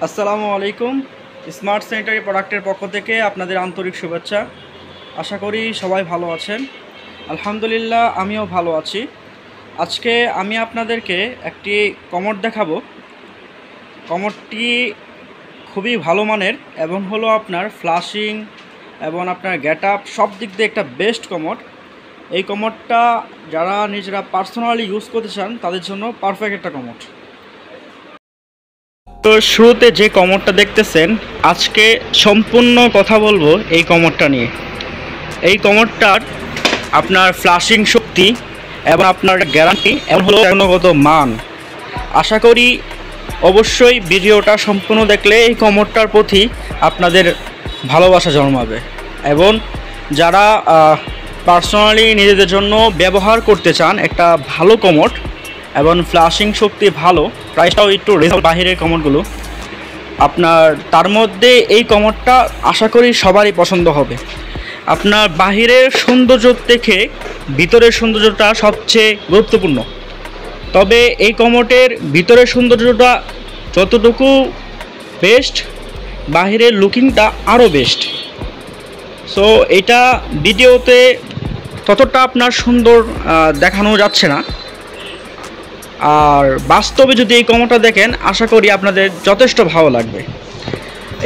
আসসালামু আলাইকুম। Smart sanitary প্রোডাক্টের পক্ষ থেকে আপনাদের আন্তরিক শুভেচ্ছা। আশা করি সবাই ভালো আছেন। আলহামদুলিল্লাহ আমিও ভালো আছি। আজকে আমি আপনাদেরকে একটি কমোড দেখাবো। কমোডটি খুবই ভালো মানের এবং হলো আপনার ফ্লাশিং এবং আপনার গেট আপ সব দিক দিয়ে একটা বেস্ট কমোড। এই কমোডটা যারা নিজেরা পার্সোনালি ইউজ করতে চান তাদের জন্য পারফেক্ট একটা কমোড। তো শুরুতে যে কমোডটা দেখতেছেন, আজকে সম্পূর্ণ কথা বলবো এই কমোডটা নিয়ে। এই কমোডটার আপনার ফ্লাশিং শক্তি এবং আপনার গ্যারান্টি এবং হলো গুণগত মান, আশা করি অবশ্যই ভিডিওটা সম্পূর্ণ দেখলে এই কমোডটার প্রতি আপনাদের ভালোবাসা জন্মাবে। এবং যারা পার্সোনালি নিজেদের জন্য ব্যবহার করতে চান একটা ভালো কমোড এবং ফ্লাশিং শক্তি ভালো, প্রাইসটাও একটু রিজনেবল বাহিরের কমোডগুলো, আপনার তার মধ্যে এই কমোডটা আশা করি সবারই পছন্দ হবে। আপনার বাহিরের সৌন্দর্য থেকে ভিতরের সৌন্দর্যটা সবচেয়ে গুরুত্বপূর্ণ। তবে এই কমোডের ভিতরের সৌন্দর্যটা যতটুকু বেস্ট, বাহিরের লুকিংটা আরও বেস্ট। সো এটা ভিডিওতে ততটা আপনার সুন্দর দেখানো যাচ্ছে না, আর বাস্তবে যদি এই কমোডটা দেখেন আশা করি আপনাদের যথেষ্ট ভালো লাগবে।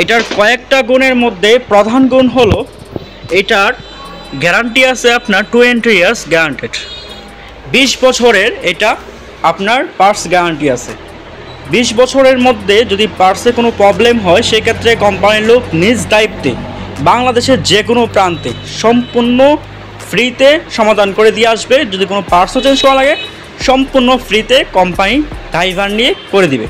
এটার কয়েকটা গুণের মধ্যে প্রধান গুণ হলো এটার গ্যারান্টি আছে আপনার 20 ইয়ার্স গ্যারান্টেড। 20 বছরের এটা আপনার পার্টস গ্যারান্টি আছে। 20 বছরের মধ্যে যদি পার্টসে কোনো প্রবলেম হয় সেক্ষেত্রে কোম্পানির লোক নিজ দায়িত্বে বাংলাদেশের যে কোনো প্রান্তে সম্পূর্ণ ফ্রিতে সমাধান করে দিয়ে আসবে। যদি কোনো পার্টসও চেঞ্জ করা লাগে সম্পূর্ণ ফ্রিতে কোম্পানি ড্রাইভার নিয়ে করে দিবে।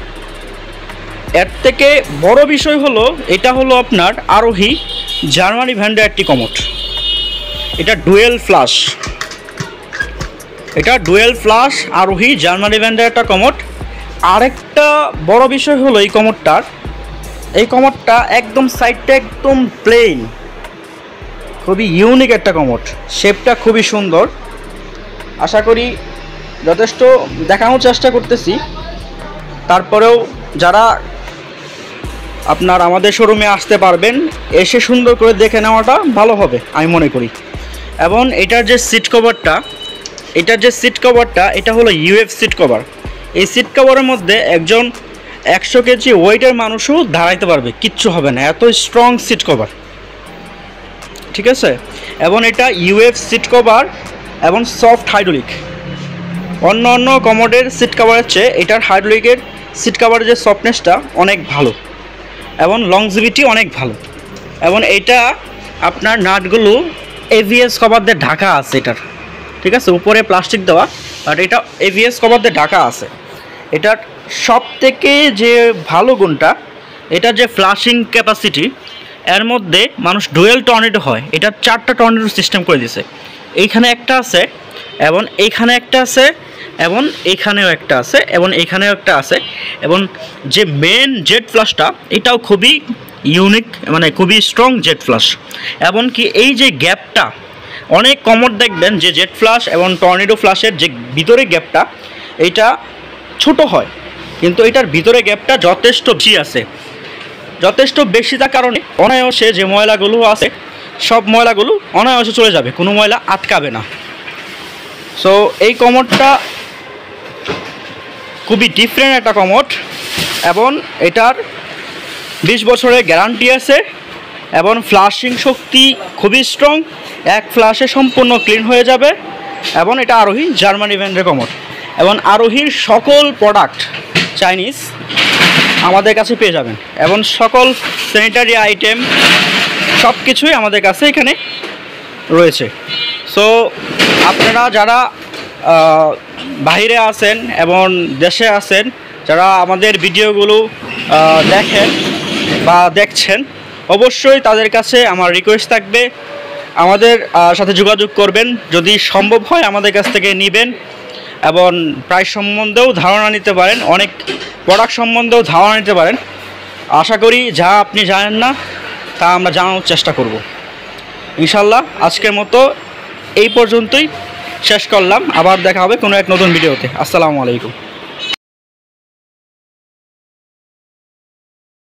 এর থেকে বড় বিষয় হলো এটা হলো আপনার আরোহী জার্মানি ব্র্যান্ডের একটি কমোড। এটা ডুয়েল ফ্লাশ আরোহী জার্মানি ব্র্যান্ডের একটা কমোড। আরেকটা বড় বিষয় হলো এই কমোডটা একদম সাইডটা একদম প্লেন, খুবই ইউনিক একটা কমোড। শেপটা খুবই সুন্দর। আশা করি যথেষ্ট দেখানোর চেষ্টা করতেছি, তারপরেও যারা আপনার আমাদের শোরুমে আসতে পারবেন, এসে সুন্দর করে দেখে নেওয়াটা ভালো হবে আমি মনে করি। এবং এটার যে সিট কভারটা এটা হলো ইউএফ সিট কভার। এই সিট কভারের মধ্যে একজন 100 কেজি ওয়েটের মানুষও দাঁড়াইতে পারবে, কিচ্ছু হবে না, এত স্ট্রং সিট কভার, ঠিক আছে। এবং এটা ইউএফ সিট কভার এবং সফট হাইড্রোলিক। অন্য কমোডের সিট কভারের চেয়ে এটার হাইড্রোলিকের সিট কভারের যে সফটনেসটা অনেক ভালো এবং লংজিভিটি অনেক ভালো। এবং এটা আপনার নাটগুলো এভিএস কভার দিয়ে ঢাকা আছে এটার, ঠিক আছে, উপরে প্লাস্টিক দেওয়া, বাট এটা এভিএস কভার দিয়ে ঢাকা আছে। এটার সব থেকে যে ভালো গুণটা, এটার যে ফ্লাশিং ক্যাপাসিটি, এর মধ্যে মানুষ ডুয়েল টর্নেডো হয়, এটা 4টা টর্নেডো সিস্টেম করে দিয়েছে। এইখানে একটা আছে এবং এইখানে একটা আছে এবং এইখানেও একটা আছে এবং এইখানেও একটা আছে। এবং যে মেন জেট ফ্লাশটা এটাও খুবই ইউনিক, মানে খুবই স্ট্রং জেট ফ্লাশ। এমনকি এই যে গ্যাপটা, অনেক কমোড দেখবেন যে জেট ফ্লাশ এবং টর্নেডো ফ্লাশের যে ভিতরে গ্যাপটা এটা ছোট হয়, কিন্তু এটার ভিতরে গ্যাপটা যথেষ্ট বেশি আছে। যথেষ্ট বেশি থাকার কারণে অনায়াসে যে ময়লাগুলো আছে সব ময়লাগুলো অনায়াসে চলে যাবে, কোনো ময়লা আটকাবে না। সো এই কমোডটা খুবই ডিফারেন্ট একটা কমোড এবং এটার 20 বছরের গ্যারান্টি আছে এবং ফ্লাশিং শক্তি খুবই স্ট্রং, এক ফ্লাশে সম্পূর্ণ ক্লিন হয়ে যাবে। এবং এটা আরোহী জার্মানি ব্র্যান্ডের কমোড। এবং আরোহীর সকল প্রোডাক্ট চাইনিজ আমাদের কাছে পেয়ে যাবেন এবং সকল স্যানিটারি আইটেম সব কিছুই আমাদের কাছে এখানে রয়েছে। সো আপনারা যারা বাইরে আছেন এবং দেশে আছেন, যারা আমাদের ভিডিওগুলো দেখেন বা দেখছেন, অবশ্যই তাদের কাছে আমার রিকোয়েস্ট থাকবে আমাদের সাথে যোগাযোগ করবেন। যদি সম্ভব হয় আমাদের কাছ থেকে নেবেন এবং প্রাইস সম্বন্ধেও ধারণা নিতে পারেন, অনেক প্রোডাক্ট সম্বন্ধেও ধারণা নিতে পারেন। আশা করি যা আপনি জানেন না তা আমরা জানানোর চেষ্টা করব ইনশাল্লাহ। আজকের মতো এই পর্যন্তই শেষ করলাম, আবার দেখা হবে কোনো এক নতুন ভিডিওতে। আসসালামু আলাইকুম।